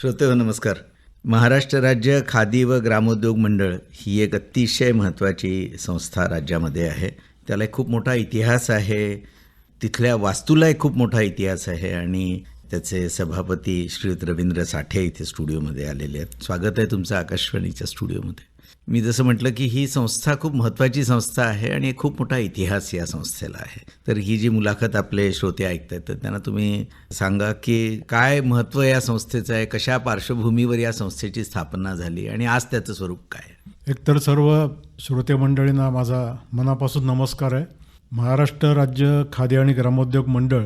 श्रोतेहो नमस्कार. महाराष्ट्र राज्य खादी व ग्रामोद्योग मंडळ ही एक अतिशय महत्त्वाची संस्था राज्यामध्ये आहे. त्याला एक खूप मोठा इतिहास आहे, तिथल्या वास्तूला एक खूप मोठा इतिहास आहे आणि त्याचे सभापती श्रीयुत रवींद्र साठे इथे स्टुडिओमध्ये आलेले आहेत. स्वागत आहे तुमचं आकाशवाणीच्या स्टुडिओमध्ये. मी जसं म्हटलं की ही संस्था खूप महत्त्वाची संस्था आहे आणि एक खूप मोठा इतिहास या संस्थेला आहे. तर ही जी मुलाखत आपले श्रोते ऐकत आहेत तर त्यांना तुम्ही सांगा की काय महत्त्व या संस्थेचं आहे, कशा पार्श्वभूमीवर या संस्थेची स्थापना झाली आणि आज त्याचं स्वरूप काय. एकतर सर्व श्रोते मंडळींना माझा मनापासून नमस्कार आहे. महाराष्ट्र राज्य खादी आणि ग्रामोद्योग मंडळ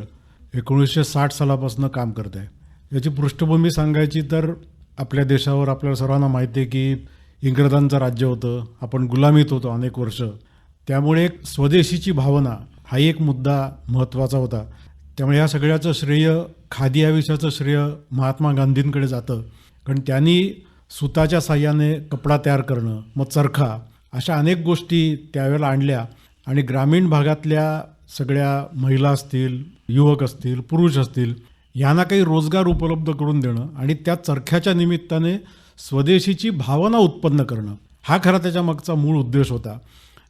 1960 सालापासून काम करत आहे. याची पृष्ठभूमी सांगायची तर आपल्या देशावर आपल्याला सर्वांना माहिती आहे की इंग्रजांचं राज्य होतं, आपण गुलामीत होतो अनेक वर्ष. त्यामुळे एक स्वदेशीची भावना हा एक मुद्दा महत्त्वाचा होता. त्यामुळे या सगळ्याचं श्रेय, खादी या विषयाचं श्रेय महात्मा गांधींकडे जातं. कारण त्यांनी सुताच्या साह्याने कपडा तयार करणं, मग चरखा, अशा अनेक गोष्टी त्यावेळेला आणल्या आणि ग्रामीण भागातल्या सगळ्या महिला असतील, युवक असतील, पुरुष असतील, यांना काही रोजगार उपलब्ध करून देणं आणि त्या चरख्याच्या निमित्ताने स्वदेशीची भावना उत्पन्न करणं हा खरा त्याच्या मागचा मूळ उद्देश होता.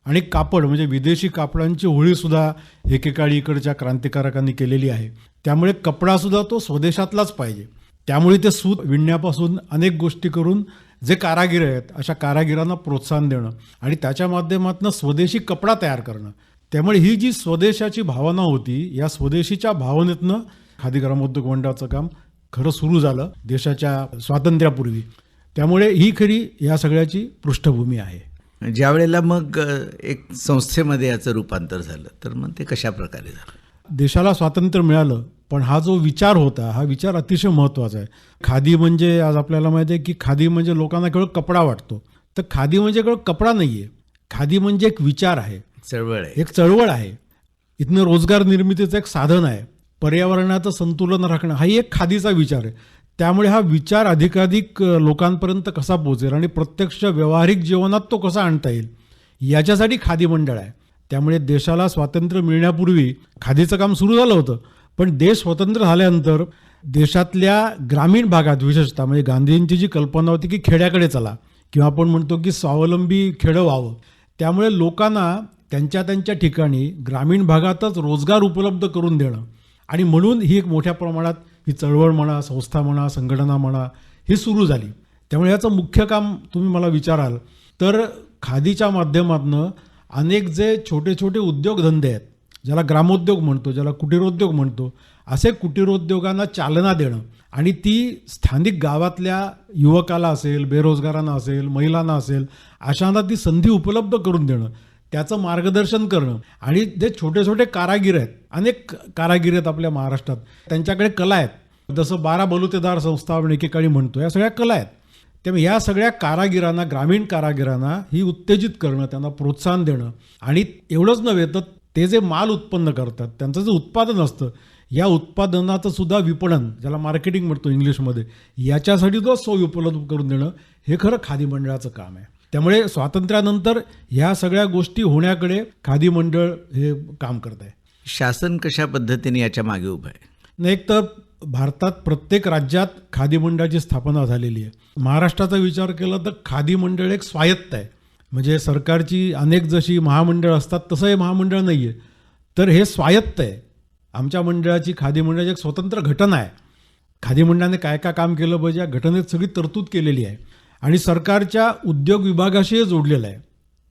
आणि कापड म्हणजे विदेशी कापडांची होळीसुद्धा एकेकाळी इकडच्या क्रांतिकारकांनी केलेली आहे. त्यामुळे कपडासुद्धा तो स्वदेशातलाच पाहिजे. त्यामुळे ते सूत विणण्यापासून अनेक गोष्टी करून जे कारागीर आहेत अशा कारागिरांना प्रोत्साहन देणं आणि त्याच्या माध्यमातून स्वदेशी कपडा तयार करणं. त्यामुळे ही जी स्वदेशाची भावना होती, या स्वदेशीच्या भावनेतनं खादी ग्रामोद्योग मंडळाचं काम खरं सुरू झालं देशाच्या स्वातंत्र्यापूर्वी. त्यामुळे ही खरी या सगळ्याची पृष्ठभूमी आहे. ज्या वेळेला मग एक संस्थेमध्ये याचं रूपांतर झालं तर मग ते कशा प्रकारे झालं. देशाला स्वातंत्र्य मिळालं, पण हा जो विचार होता हा विचार अतिशय महत्त्वाचा आहे. खादी म्हणजे आज आपल्याला माहिती आहे की खादी म्हणजे लोकांना केवळ कपडा वाटतो, तर खादी म्हणजे केवळ कपडा नाही आहे. खादी म्हणजे एक विचार आहे, चळवळ आहे, एक चळवळ आहे. इथनं रोजगार निर्मितीचं एक साधन आहे. पर्यावरणाचं संतुलन राखणं हाही एक खादीचा विचार आहे. त्यामुळे हा विचार अधिकाधिक लोकांपर्यंत कसा पोहोचेल आणि प्रत्यक्ष व्यावहारिक जीवनात तो कसा आणता येईल याच्यासाठी खादी मंडळ आहे. त्यामुळे देशाला स्वातंत्र्य मिळण्यापूर्वी खादीचं काम सुरू झालं होतं, पण देश स्वतंत्र झाल्यानंतर देशातल्या ग्रामीण भागात विशेषतः म्हणजे गांधींची जी कल्पना होती की खेड्याकडे चला किंवा आपण म्हणतो की स्वावलंबी खेडं व्हावं. त्यामुळे लोकांना त्यांच्या त्यांच्या ठिकाणी ग्रामीण भागातच रोजगार उपलब्ध करून देणं आणि म्हणून ही एक मोठ्या प्रमाणात ही चळवळ म्हणा, संस्था म्हणा, संघटना म्हणा, ही सुरू झाली. त्यामुळे याचं मुख्य काम तुम्ही मला विचाराल तर खादीच्या माध्यमातून अनेक जे छोटे छोटे उद्योगधंदे आहेत, ज्याला ग्रामोद्योग म्हणतो, ज्याला कुटीरोद्योग म्हणतो, असे कुटीरोद्योगांना चालना देणं आणि ती स्थानिक गावातल्या युवकाला असेल, बेरोजगारांना असेल, महिलांना असेल, अशांना ती संधी उपलब्ध करून देणं, त्याचं मार्गदर्शन करणं. आणि जे छोटे छोटे कारागीर आहेत, अनेक कारागीर आहेत आपल्या महाराष्ट्रात, त्यांच्याकडे कला आहेत. जसं 12 बलुतेदार संस्था आपण एकेकाळी म्हणतो, या सगळ्या कला आहेत. त्यामुळे या सगळ्या कारागिरांना, ग्रामीण कारागिरांना ही उत्तेजित करणं, त्यांना प्रोत्साहन देणं आणि एवढंच नव्हे तर ते जे माल उत्पन्न करतात, त्यांचं जे उत्पादन असतं, या उत्पादनाचं सुद्धा विपणन, ज्याला मार्केटिंग म्हणतो इंग्लिशमध्ये, याच्यासाठी तो सोय उपलब्ध करून देणं हे खरं खादी मंडळाचं काम आहे. त्यामुळे स्वातंत्र्यानंतर ह्या सगळ्या गोष्टी होण्याकडे खादी मंडळ हे काम करत आहे. शासन कशा पद्धतीने याच्या मागे उभं आहे. एक तर भारतात प्रत्येक राज्यात खादी मंडळाची स्थापना झालेली आहे. महाराष्ट्राचा विचार केला तर खादी मंडळ एक स्वायत्त आहे. म्हणजे सरकारची अनेक जशी महामंडळ असतात तसं हे महामंडळ नाही आहे, तर हे स्वायत्त आहे. आमच्या मंडळाची, खादी मंडळाची एक स्वतंत्र घटना आहे. खादी मंडळाने काय काय काम केलं पाहिजे या घटनेत सगळी तरतूद केलेली आहे आणि सरकारच्या उद्योग विभागाशी जोडलेलं आहे.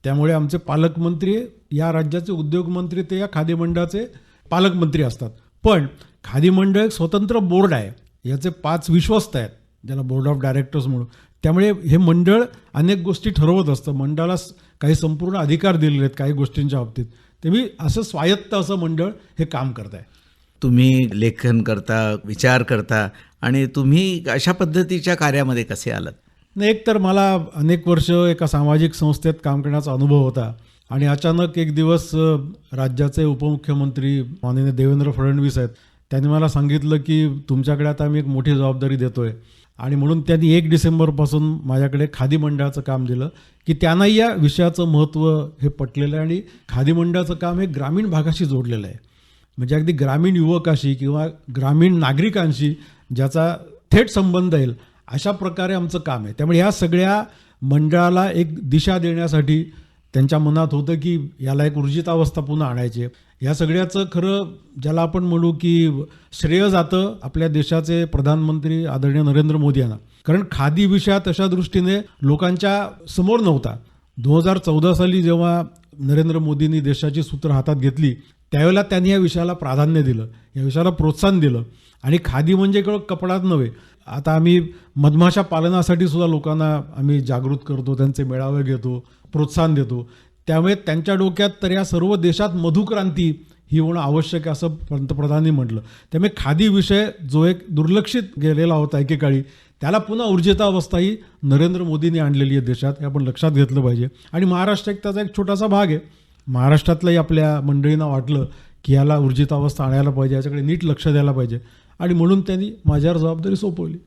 त्यामुळे आमचे पालकमंत्री, या राज्याचे उद्योगमंत्री ते या खादी मंडळाचे पालकमंत्री असतात. पण खादी मंडळ एक स्वतंत्र बोर्ड आहे, याचे 5 विश्वस्त आहेत, ज्याला बोर्ड ऑफ डायरेक्टर्स म्हणून. त्यामुळे हे मंडळ अनेक गोष्टी ठरवत असतं. मंडळाला काही संपूर्ण अधिकार दिलेले आहेत काही गोष्टींच्या बाबतीत. त्यामुळे असं स्वायत्त असं मंडळ हे काम करत आहे. तुम्ही लेखन करता, विचार करता आणि तुम्ही अशा पद्धतीच्या कार्यामध्ये कसे आलात. एक तर मला अनेक वर्ष एका सामाजिक संस्थेत काम करण्याचा अनुभव होता आणि अचानक एक दिवस राज्याचे उपमुख्यमंत्री माननीय देवेंद्र फडणवीस आहेत, त्यांनी मला सांगितलं की तुमच्याकडे आता आम्ही एक मोठी जबाबदारी देतोय आणि म्हणून त्यांनी 1 डिसेंबरपासून माझ्याकडे खादी मंडळाचं काम दिलं की त्यांनाही या विषयाचं महत्त्व हे पटलेलं आहे आणि खादी मंडळाचं काम हे ग्रामीण भागाशी जोडलेलं आहे. म्हणजे अगदी ग्रामीण युवकाशी किंवा ग्रामीण नागरिकांशी ज्याचा थेट संबंध येईल अशा प्रकारे आमचं काम आहे. त्यामुळे ह्या सगळ्या मंडळाला एक दिशा देण्यासाठी त्यांच्या मनात होतं की याला एक ऊर्जितावस्था पुन्हा आणायची आहे. या सगळ्याचं खरं ज्याला आपण म्हणू की श्रेय जातं आपल्या देशाचे प्रधानमंत्री आदरणीय नरेंद्र मोदी यांना. कारण खादी विषय तशा दृष्टीने लोकांच्या समोर नव्हता. 2014 साली जेव्हा नरेंद्र मोदींनी देशाची सूत्र हातात घेतली त्यावेळेला त्यांनी या विषयाला प्राधान्य दिलं, या विषयाला प्रोत्साहन दिलं. आणि खादी म्हणजे केवळ कपडाच नव्हे, आता आम्ही मधमाशा पालनासाठी सुद्धा लोकांना आम्ही जागृत करतो, त्यांचे मेळावे घेतो, प्रोत्साहन देतो. त्यामुळे त्यांच्या डोक्यात तर या सर्व देशात मधुक्रांती ही होणं आवश्यक आहे असं पंतप्रधानांनी म्हटलं. त्यामुळे खादी विषय जो एक दुर्लक्षित गेलेला होता एकेकाळी त्याला पुन्हा ऊर्जितावस्था ही नरेंद्र मोदींनी आणलेली आहे देशात, हे आपण लक्षात घेतलं पाहिजे. आणि महाराष्ट्र एक त्याचा एक छोटासा भाग आहे. महाराष्ट्रातल्याही आपल्या मंडळींना वाटलं की याला ऊर्जितावस्था आणायला पाहिजे, याच्याकडे नीट लक्ष द्यायला पाहिजे आणि म्हणून त्यांनी माझ्यावर जबाबदारी सोपवली.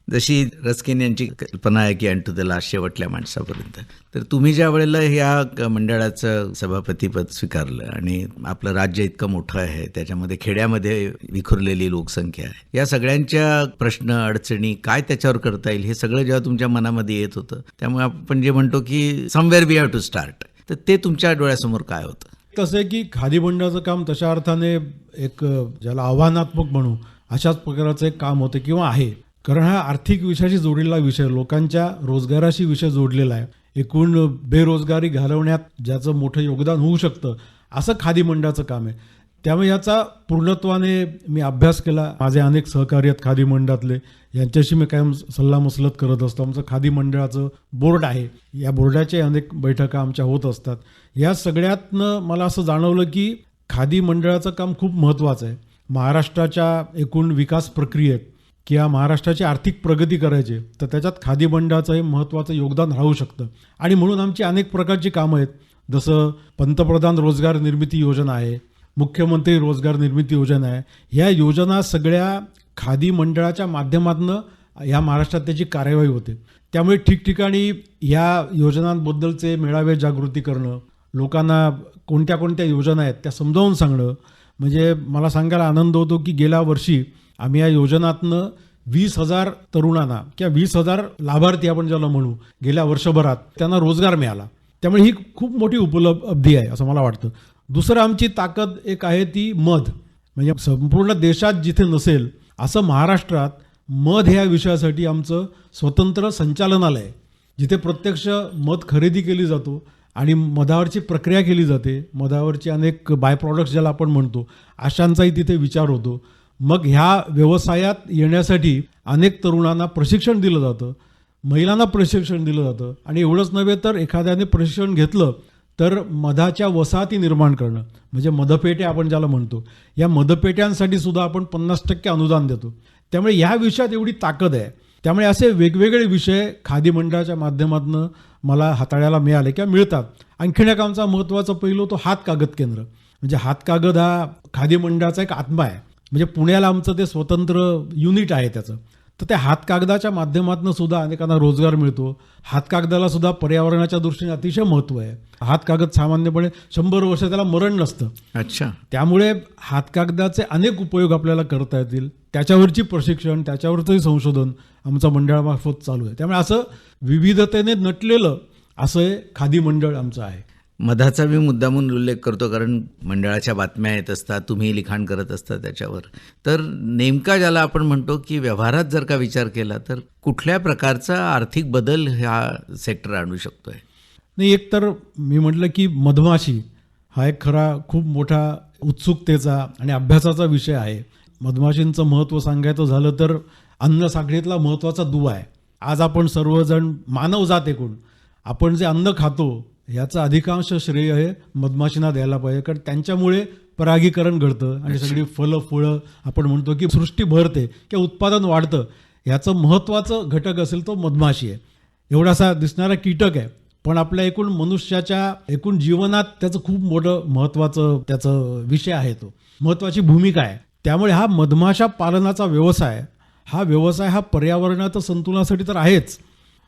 जशी रस्किन यांची कल्पना आहे की टू द लास्ट, शेवटल्या माणसापर्यंत, तर तुम्ही ज्या वेळेला ह्या मंडळाचं सभापतीपद स्वीकारलं आणि आपलं राज्य इतकं मोठं आहे, त्याच्यामध्ये खेड्यामध्ये विखुरलेली लोकसंख्या आहे, या सगळ्यांच्या प्रश्न अडचणी काय त्याच्यावर करता येईल हे सगळं जेव्हा तुमच्या मनामध्ये येत होतं, त्यामुळे आपण जे म्हणतो की somewhere we have to start, तर ते तुमच्या डोळ्यासमोर काय होतं? तसं आहे की खादी मंडळाचं काम तशा अर्थाने एक ज्याला आव्हानात्मक म्हणू अशाच प्रकारचं एक काम होतं किंवा आहे. कारण हा आर्थिक विषयाशी जोडलेला विषय, लोकांच्या रोजगाराशी विषय जोडलेला आहे. एकूण बेरोजगारी घालवण्यात ज्याचं मोठं योगदान होऊ शकतं असं खादी मंडळाचं काम आहे. त्यामुळे याचा पूर्णत्वाने मी अभ्यास केला. माझे अनेक सहकारी आहेत खादी मंडळातले, यांच्याशी मी कायम सल्लामसलत करत असतो. आमचं खादी मंडळाचं बोर्ड आहे, या बोर्डाचे अनेक बैठका आमच्या होत असतात. या सगळ्यातनं मला असं जाणवलं की खादी मंडळाचं काम खूप महत्त्वाचं आहे. महाराष्ट्राच्या एकूण विकास प्रक्रियेत किंवा महाराष्ट्राची आर्थिक प्रगती करायची तर त्याच्यात खादी मंडळाचं हे महत्त्वाचं योगदान राहू शकतं. आणि म्हणून आमची अनेक प्रकारची कामं आहेत. जसं पंतप्रधान रोजगार निर्मिती योजना आहे, मुख्यमंत्री रोजगार निर्मिती योजना आहे. ह्या योजना सगळ्या खादी मंडळाच्या माध्यमातून ह्या महाराष्ट्रात त्याची कार्यवाही होते. त्यामुळे ठिकठिकाणी ह्या योजनांबद्दलचे मेळावे जागृती करणं, लोकांना कोणत्या कोणत्या योजना आहेत त्या समजावून सांगणं. म्हणजे मला सांगायला आनंद होतो की गेल्या वर्षी आम्ही या योजनातनं 20,000 तरुणांना किंवा 20,000 लाभार्थी आपण ज्याला म्हणू गेल्या वर्षभरात त्यांना रोजगार मिळाला. त्यामुळे ही खूप मोठी उपलब्धी आहे असं मला वाटतं. दुसरं आमची ताकद एक आहे ती मध. म्हणजे संपूर्ण देशात जिथे नसेल असं महाराष्ट्रात मध ह्या विषयासाठी आमचं स्वतंत्र संचालनालय आहे, जिथे प्रत्यक्ष मध खरेदी केली जातो आणि मधावरची प्रक्रिया केली जाते. मधावरची अनेक बाय प्रॉडक्ट्स ज्याला आपण म्हणतो अशांचाही तिथे विचार होतो. मग ह्या व्यवसायात येण्यासाठी अनेक तरुणांना प्रशिक्षण दिलं जातं, महिलांना प्रशिक्षण दिलं जातं. आणि एवढंच नव्हे तर एखाद्याने प्रशिक्षण घेतलं तर मधाच्या वसाहती निर्माण करणं, म्हणजे मधपेट्या आपण ज्याला म्हणतो, या मधपेट्यांसाठी सुद्धा आपण 50% अनुदान देतो. त्यामुळे ह्या विषयात एवढी ताकद आहे. त्यामुळे असे वेगवेगळे विषय खादी मंडळाच्या माध्यमातून मला हाताळायला मिळाले किंवा मिळतात. आणखीन एक आमचा महत्त्वाचा पैलू तो हातकागद केंद्र. म्हणजे हातकागद हा खादी मंडळाचा एक आत्मा आहे. म्हणजे पुण्याला आमचं ते स्वतंत्र युनिट आहे त्याचं. तर त्या हातकागदाच्या माध्यमातून सुद्धा अनेकांना रोजगार मिळतो. हातकागदाला सुद्धा पर्यावरणाच्या दृष्टीने अतिशय महत्त्व आहे. हातकागद सामान्यपणे 100 वर्ष त्याला मरण नसतं. अच्छा. त्यामुळे हातकागदाचे अनेक उपयोग आपल्याला करता येतील. त्याच्यावरची प्रशिक्षण, त्याच्यावरचंही संशोधन आमच्या मंडळामार्फत चालू आहे. त्यामुळे असं विविधतेने नटलेलं असं हे खादी मंडळ आमचं आहे. मधाचा मी मुद्दामून उल्लेख करतो कारण मंडळाच्या बातम्या येत असतात, तुम्ही लिखाण करत असता त्याच्यावर. तर नेमका ज्याला आपण म्हणतो की व्यवहारात जर का विचार केला तर कुठल्या प्रकारचा आर्थिक बदल हा सेक्टर आणू शकतोय? नाही, एक तर मी म्हटलं की मधमाशी हा एक खरा खूप मोठा उत्सुकतेचा आणि अभ्यासाचा विषय आहे. मधमाशींचं महत्त्व सांगायचं झालं तर अन्न साखळीतला महत्त्वाचा दुवा आहे. आज आपण सर्वजण मानवजात एकूण आपण जे अन्न खातो याचं अधिकांश श्रेय हे मधमाशींना द्यायला पाहिजे. कारण त्यांच्यामुळे परागीकरण घडतं आणि सगळी फळं फुळं आपण म्हणतो की सृष्टी भरते किंवा उत्पादन वाढतं. याचं महत्त्वाचं घटक असेल तो मधमाशी आहे. एवढासा दिसणारा कीटक आहे पण आपल्या एकूण मनुष्याच्या एकूण जीवनात त्याचं खूप मोठं महत्त्वाचं त्याचं विषय आहे, तो महत्त्वाची भूमिका आहे. त्यामुळे हा मधमाशा पालनाचा व्यवसाय हा पर्यावरणाचं संतुलनासाठी तर आहेच,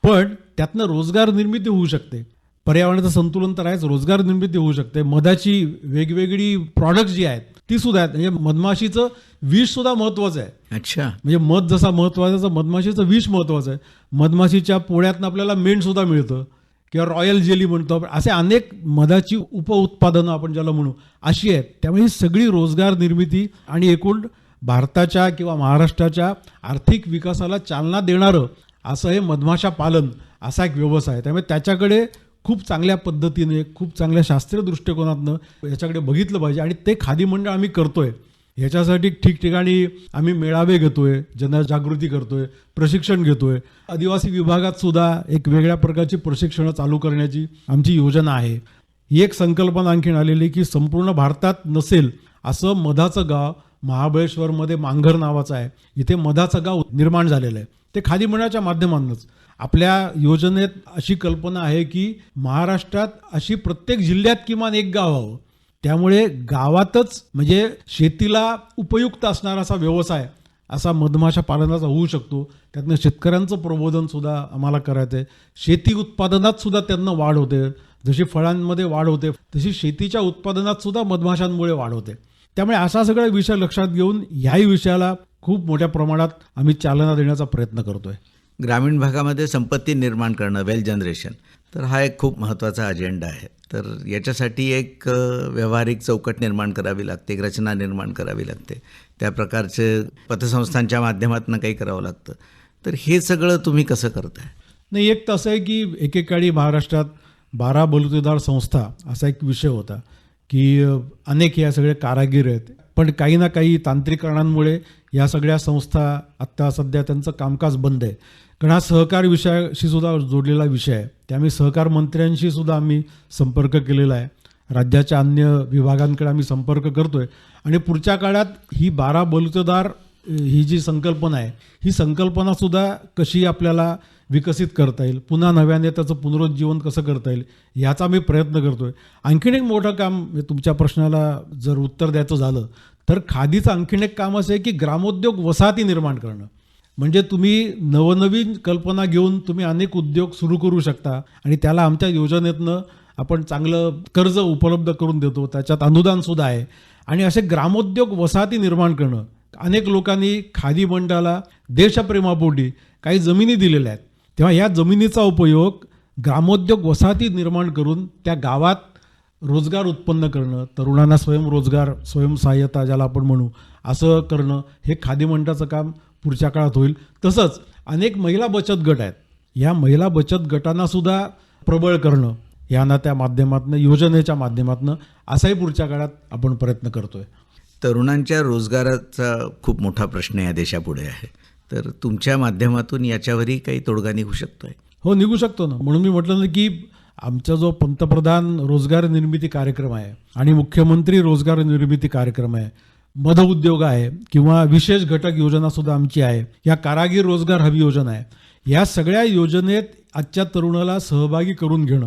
पण त्यातनं रोजगार निर्मिती होऊ शकते. पर्यावरणाचं संतुलन तर आहेच, रोजगार निर्मिती होऊ शकते. मधाची वेगवेगळी प्रॉडक्ट्स जी आहेत ती सुद्धा आहेत. म्हणजे मधमाशीचं विष सुद्धा महत्त्वाचं आहे. अच्छा. म्हणजे मध जसा महत्त्वाचा आहे तसं मधमाशीचं विष महत्त्वाचं आहे. मधमाशीच्या पोळ्यातनं आपल्याला मेण सुद्धा मिळतं किंवा रॉयल जेली म्हणतो आपण. असे अनेक मधाची उपउत्पादनं आपण ज्याला म्हणू अशी आहेत. त्यामुळे ही सगळी रोजगार निर्मिती आणि एकूण भारताच्या किंवा महाराष्ट्राच्या आर्थिक विकासाला चालना देणारं असं हे मधमाशा पालन असा एक व्यवसाय आहे. त्यामुळे त्याच्याकडे खूप चांगल्या पद्धतीने खूप चांगल्या शास्त्रीय दृष्टिकोनातनं याच्याकडे बघितलं पाहिजे आणि ते खादी मंडळ आम्ही करतोय. ह्याच्यासाठी ठिकठिकाणी आम्ही मेळावे घेतोय, जनजागृती करतोय, प्रशिक्षण घेतोय. आदिवासी विभागात सुद्धा एक वेगळ्या प्रकारची प्रशिक्षणं चालू करण्याची आमची योजना आहे. ही एक संकल्पना आणखीन आलेली की संपूर्ण भारतात नसेल असं मधाचं गाव महाबळेश्वरमध्ये मांघर नावाचं आहे. इथे मधाचं गाव निर्माण झालेलं आहे. ते खादी मंडळाच्या माध्यमातूनच. आपल्या योजनेत अशी कल्पना आहे की महाराष्ट्रात अशी प्रत्येक जिल्ह्यात किमान एक गाव हवं. त्यामुळे गावातच म्हणजे शेतीला उपयुक्त असणारा असा व्यवसाय असा मधमाशा पालनाचा होऊ शकतो. त्यातनं शेतकऱ्यांचं प्रबोधन सुद्धा आम्हाला करायचं आहे. शेती उत्पादनात सुद्धा त्यांना वाढ होते. जशी फळांमध्ये वाढ होते तशी शेतीच्या उत्पादनात सुद्धा मधमाशांमुळे वाढ होते. त्यामुळे असा सगळा विषय लक्षात घेऊन ह्याही विषयाला खूप मोठ्या प्रमाणात आम्ही चालना देण्याचा प्रयत्न करतोय. ग्रामीण भागामध्ये संपत्ती निर्माण करणं, वेल्थ जनरेशन, तर हा एक खूप महत्त्वाचा अजेंडा आहे. तर याच्यासाठी एक व्यावहारिक चौकट निर्माण करावी लागते, एक रचना निर्माण करावी लागते. त्या प्रकारचे पतसंस्थांच्या माध्यमातून काही करावं लागतं. तर हे सगळं तुम्ही कसं करताय? नाही, एक तसं आहे की एकेकाळी महाराष्ट्रात 12 बलुतेदार संस्था असा एक विषय होता की अनेक या सगळे कारागीर आहेत. पण काही ना काही तांत्रिक कारणांमुळे या सगळ्या संस्था आत्ता सध्या त्यांचं कामकाज बंद आहे. कारण हा सहकार विषयाशी सुद्धा जोडलेला विषय आहे. त्यामुळे सहकार मंत्र्यांशी सुद्धा आम्ही संपर्क केलेला आहे. राज्याच्या अन्य विभागांकडे आम्ही संपर्क करतोय आणि पुढच्या काळात ही 12 बलुतेदार ही जी संकल्पना आहे ही संकल्पनासुद्धा कशी आपल्याला विकसित करता येईल, पुन्हा नव्याने त्याचं पुनरुज्जीवन कसं करता येईल याचा आम्ही प्रयत्न करतोय. आणखीन एक मोठं काम, तुमच्या प्रश्नाला जर उत्तर द्यायचं झालं तर खादीचं आणखीन एक काम असं आहे की ग्रामोद्योग वसाहती निर्माण करणं. म्हणजे तुम्ही नवनवीन कल्पना घेऊन तुम्ही अनेक उद्योग सुरू करू शकता आणि त्याला आमच्या योजनेतनं आपण चांगलं कर्ज उपलब्ध करून देतो. त्याच्यात अनुदानसुद्धा आहे. आणि असे ग्रामोद्योग वसाहती निर्माण करणं. अनेक लोकांनी खादी मंडळाला देशप्रेमापोटी काही जमिनी दिलेल्या आहेत. तेव्हा या जमिनीचा उपयोग ग्रामोद्योग वसाहती निर्माण करून त्या गावात रोजगार उत्पन्न करणं, तरुणांना स्वयंरोजगार, स्वयंसहाय्यता ज्याला आपण म्हणू असं करणं, हे खादी मंडळाचं काम पुढच्या काळात होईल. तसंच अनेक महिला बचत गट आहेत. या महिला बचत गटांना सुद्धा प्रबळ करणं यांना त्या माध्यमातून, योजनेच्या माध्यमातून असाही पुढच्या काळात आपण प्रयत्न करतोय. तरुणांच्या रोजगाराचा खूप मोठा प्रश्न या देशापुढे आहे. तर तुमच्या माध्यमातून याच्यावरही काही तोडगा निघू शकतोय? हो, निघू शकतो ना. म्हणून मी म्हटलं ना की आमचा जो पंतप्रधान रोजगार निर्मिती कार्यक्रम आहे आणि मुख्यमंत्री रोजगार निर्मिती कार्यक्रम आहे, मध उद्योग आहे किंवा विशेष घटक योजनासुद्धा आमची आहे, या कारागीर रोजगार हमी योजना आहे, या सगळ्या योजनेत आजच्या तरुणाला सहभागी करून घेणं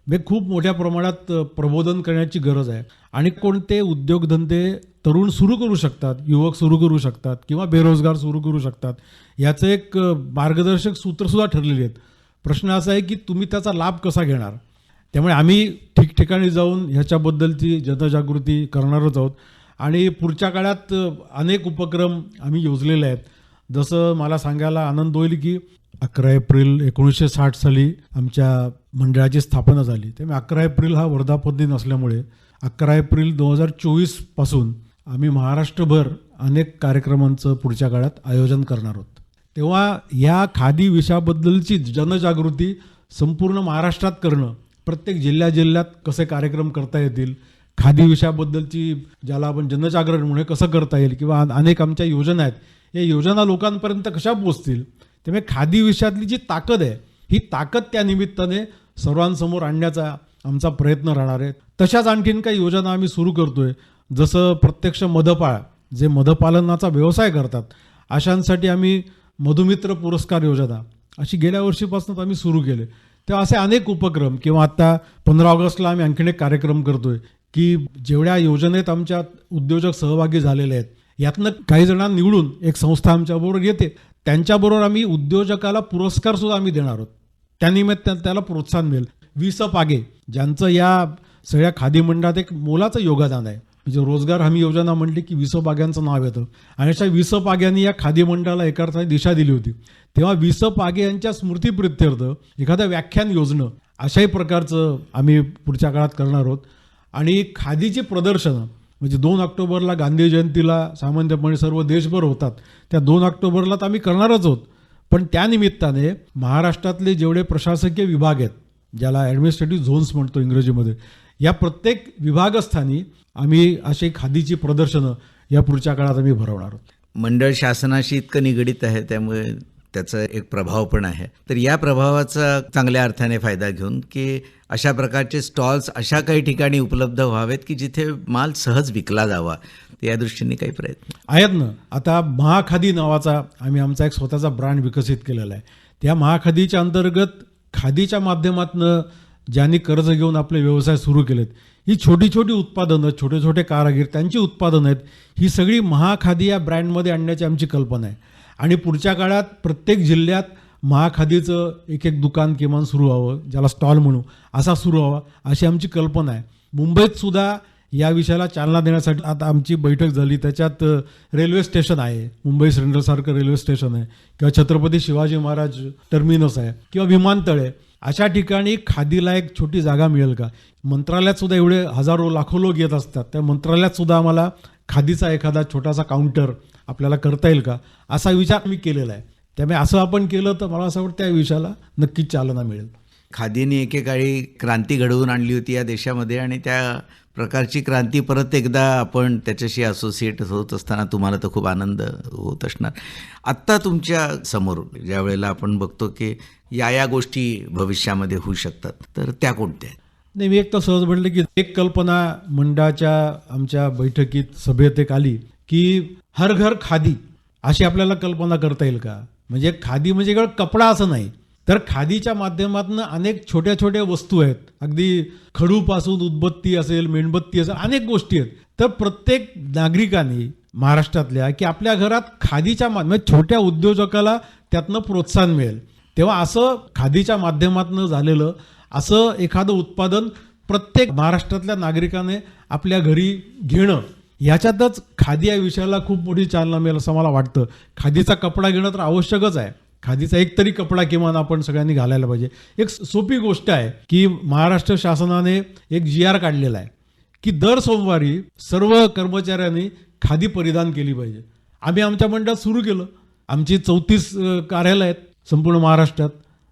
म्हणजे खूप मोठ्या प्रमाणात प्रबोधन करण्याची गरज आहे. आणि कोणते उद्योगधंदे तरुण सुरू करू शकतात, युवक सुरू करू शकतात किंवा बेरोजगार सुरू करू शकतात याचं एक मार्गदर्शक सूत्रसुद्धा ठरलेली आहेत. प्रश्न असा आहे की तुम्ही त्याचा लाभ कसा घेणार. त्यामुळे आम्ही ठिकठिकाणी जाऊन ह्याच्याबद्दलची जनजागृती करणारच आहोत आणि पुढच्या काळात अनेक उपक्रम आम्ही योजलेले आहेत. जसं मला सांगायला आनंद होईल की 11 एप्रिल 1960 साली आमच्या मंडळाची स्थापना झाली. त्यामुळे 11 एप्रिल हा वर्धापन दिन असल्यामुळे 11 एप्रिल 2024 पासून आम्ही महाराष्ट्रभर अनेक कार्यक्रमांचं पुढच्या काळात आयोजन करणार आहोत. तेव्हा या खादी विषयाबद्दलची जनजागृती संपूर्ण महाराष्ट्रात करणं, प्रत्येक जिल्ह्यात कसे कार्यक्रम करता येतील, खादी विषयाबद्दलची ज्याला आपण जनजागरण म्हणून कसं करता येईल किंवा अनेक आमच्या योजना आहेत, या योजना लोकांपर्यंत कशा पोहोचतील. त्यामुळे खादी विषयातली जी ताकद आहे ही ताकद त्या निमित्ताने सर्वांसमोर आणण्याचा आमचा प्रयत्न राहणार आहे. तशाच आणखीन काही योजना आम्ही सुरू करतोय. जसं प्रत्यक्ष मधपाळ जे मधपालनाचा व्यवसाय करतात अशांसाठी आम्ही मधुमित्र पुरस्कार योजना अशी गेल्या वर्षीपासून आम्ही सुरू केले. तेव्हा असे अनेक उपक्रम किंवा आता 15 ऑगस्टला आम्ही आणखीन एक कार्यक्रम करतोय की जेवढ्या योजनेत आमच्या उद्योजक सहभागी झालेले आहेत यातनं काही जणांना निवडून एक संस्था आमच्याबरोबर येते, त्यांच्याबरोबर आम्ही उद्योजकाला पुरस्कार सुद्धा आम्ही देणार आहोत. त्यानिमित्त त्याला प्रोत्साहन मिळेल. 20 पागे ज्यांचं या सगळ्या खादी मंडळात एक मोलाचं योगदान आहे. म्हणजे रोजगार हमी योजना म्हटली की विसपाग्यांचं नाव येतं आणि अशा विसपाग्यांनी या खादी मंडळाला एका अर्थाने दिशा दिली होती. तेव्हा विसपागे यांच्या स्मृतीप्रित्यर्थ एखादं व्याख्यान योजणं अशाही प्रकारचं आम्ही पुढच्या काळात करणार आहोत. आणि खादीची प्रदर्शनं म्हणजे 2 ऑक्टोबरला गांधी जयंतीला सामान्यपणे सर्व देशभर होतात, त्या 2 ऑक्टोबरला तर आम्ही करणारच आहोत. पण त्यानिमित्ताने महाराष्ट्रातले जेवढे प्रशासकीय विभाग आहेत, ज्याला ॲडमिनिस्ट्रेटिव्ह झोन्स म्हणतो इंग्रजीमध्ये, या प्रत्येक विभागस्थानी आम्ही अशी खादीची प्रदर्शनं या पुढच्या काळात आम्ही भरवणार आहोत. मंडळ शासनाशी इतकं निगडीत आहे, त्यामुळे त्याचा एक प्रभाव पण आहे. तर या प्रभावाचा चांगल्या अर्थाने फायदा घेऊन की अशा प्रकारचे स्टॉल्स अशा काही ठिकाणी उपलब्ध व्हावेत की जिथे माल सहज विकला जावा, या दृष्टीने काही प्रयत्न आहेत ना. आता महाखादी नावाचा आम्ही आमचा एक स्वतःचा ब्रँड विकसित केलेला आहे. त्या महाखादीच्या अंतर्गत खादीच्या माध्यमातून ज्यांनी कर्ज घेऊन आपले व्यवसाय सुरू केलेत, ही छोटी छोटी उत्पादनं, छोटे छोटे कारागीर, त्यांची उत्पादनं आहेत, ही सगळी महाखादी या ब्रँडमध्ये आणण्याची आमची कल्पना आहे. आणि पुढच्या काळात प्रत्येक जिल्ह्यात महाखादीचं एक एक दुकान किमान सुरू व्हावं, ज्याला स्टॉल म्हणू, असा सुरू व्हावा अशी आमची कल्पना आहे. मुंबईत सुद्धा या विषयाला चालना देण्यासाठी आता आमची बैठक झाली. त्याच्यात रेल्वे स्टेशन आहे, मुंबई सेंट्रलसारखं रेल्वे स्टेशन आहे, किंवा छत्रपती शिवाजी महाराज टर्मिनस आहे, किंवा विमानतळ आहे. अशा ठिकाणी खादीला एक छोटी जागा मिळेल का? मंत्रालयात सुद्धा एवढे हजारो लाखो लोक येत असतात, त्या मंत्रालयात सुद्धा आम्हाला खादीचा एखादा छोटासा काउंटर आपल्याला करता येईल का, असा विचार मी केलेला आहे. त्यामुळे असं आपण केलं तर मला असं वाटतं त्या विषयाला नक्कीच चालना मिळेल. खादीने एकेकाळी क्रांती घडवून आणली होती या देशामध्ये, आणि त्या प्रकारची क्रांती परत एकदा आपण त्याच्याशी असोसिएट होत असताना तुम्हाला तर खूप आनंद होत असणार. आत्ता तुमच्या समोर ज्या वेळेला आपण बघतो की या गोष्टी भविष्यामध्ये होऊ शकतात, तर त्या कोणत्या आहेत? नाही, मी एक तर सहज म्हटलं की एक कल्पना मंडळाच्या आमच्या बैठकीत सभेत एक आली की हर घर खादी अशी आपल्याला कल्पना करता येईल का? म्हणजे खादी म्हणजे केवळ कपडा असं नाही, तर खादीच्या माध्यमातून अनेक छोट्या छोट्या वस्तू आहेत. अगदी खडूपासून उदबत्ती असेल, मेणबत्ती असेल, अनेक गोष्टी आहेत. तर प्रत्येक नागरिकांनी महाराष्ट्रातल्या की आपल्या घरात खादीच्या म्हणजे छोट्या उद्योजकाला त्यातनं प्रोत्साहन मिळेल. तेव्हा असं खादीच्या माध्यमातून झालेलं असं एखादं उत्पादन प्रत्येक महाराष्ट्रातल्या नागरिकाने आपल्या घरी घेणं, ह्याच्यातच खादी या विषयाला खूप मोठी चालना मिळेल असं मला वाटतं. खादीचा कपडा घेणं तर आवश्यकच आहे. खादीचा एक तरी कपडा किमान आपण सगळ्यांनी घालायला पाहिजे. एक सोपी गोष्ट आहे की महाराष्ट्र शासनाने एक GR काढलेला आहे की दर सोमवारी सर्व कर्मचाऱ्यांनी खादी परिधान केली पाहिजे. आम्ही आमच्या मंडळात सुरू केलं. आमची 34 कार्यालय आहेत संपूर्ण महाराष्ट्रात.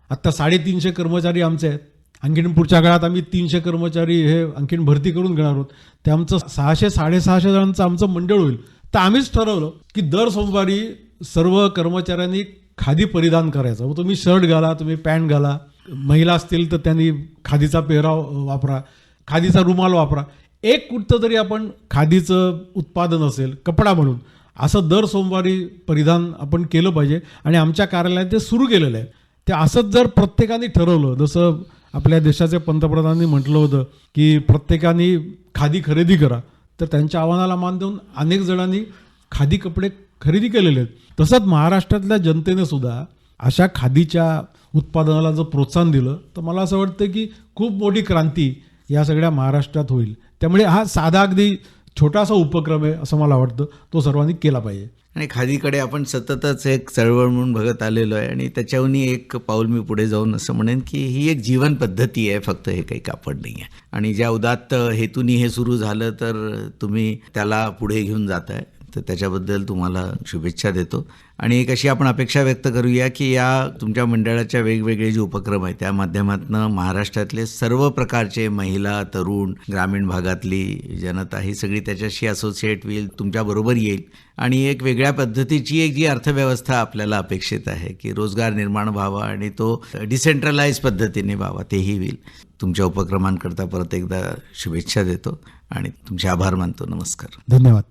आत्ता 350 कर्मचारी आमचे आहेत. आणखीन पुढच्या काळात आम्ही 300 कर्मचारी हे आणखीन भरती करून घेणार आहोत. ते आमचं 600-650 जणांचं आमचं मंडळ होईल. तर आम्हीच ठरवलं की दर सोमवारी सर्व कर्मचाऱ्यांनी खादी परिधान करायचं. तुम्ही शर्ट घाला, तुम्ही पॅन्ट घाला, महिला असतील तर त्यांनी खादीचा पेहराव वापरा, खादीचा रुमाल वापरा. एक कुठचं तरी आपण खादीचं उत्पादन असेल कपडा म्हणून असं दर सोमवारी परिधान आपण केलं पाहिजे. आणि आमच्या कार्यालयात ते सुरू केलेलं आहे. ते असंच जर प्रत्येकाने ठरवलं, जसं आपल्या देशाचे पंतप्रधानांनी म्हटलं होतं की प्रत्येकाने खादी खरेदी करा, तर त्यांच्या आव्हानाला मान देऊन अनेक जणांनी खादी कपडे खरेदी केलेले आहेत. तसंच महाराष्ट्रातल्या जनतेने सुद्धा अशा खादीच्या उत्पादनाला जर प्रोत्साहन दिलं तर मला असं वाटतं की खूप मोठी क्रांती या सगळ्या महाराष्ट्रात होईल. त्यामुळे हा साधा अगदी छोटासा उपक्रम आहे असं मला वाटतं, तो सर्वांनी केला पाहिजे. आणि खादीकडे आपण सततच एक चळवळ म्हणून बघत आलेलो आहे, आणि त्याच्याहून एक पाऊल मी पुढे जाऊन असं म्हणेन की ही एक जीवन पद्धती आहे, फक्त हे काही कापड नाही आहे. आणि ज्या उदात्त हेतूनी हे सुरू झालं तर तुम्ही त्याला पुढे घेऊन जात आहे, तर त्याच्याबद्दल तुम्हाला शुभेच्छा देतो. आणि एक अशी आपण अपेक्षा व्यक्त करूया की या तुमच्या मंडळाच्या वेगवेगळे जे उपक्रम आहेत त्या माध्यमातून महाराष्ट्रातले सर्व प्रकारचे महिला, तरुण, ग्रामीण भागातली जनता ही सगळी त्याच्याशी असोसिएट होईल, तुमच्याबरोबर येईल. आणि एक वेगळ्या पद्धतीची एक जी अर्थव्यवस्था आपल्याला अपेक्षित आहे की रोजगार निर्माण व्हावा आणि तो डिसेंट्रलाइज पद्धतीने व्हावा, तेही होईल. तुमच्या उपक्रमांकरता परत एकदा शुभेच्छा देतो आणि तुमचे आभार मानतो. नमस्कार. धन्यवाद.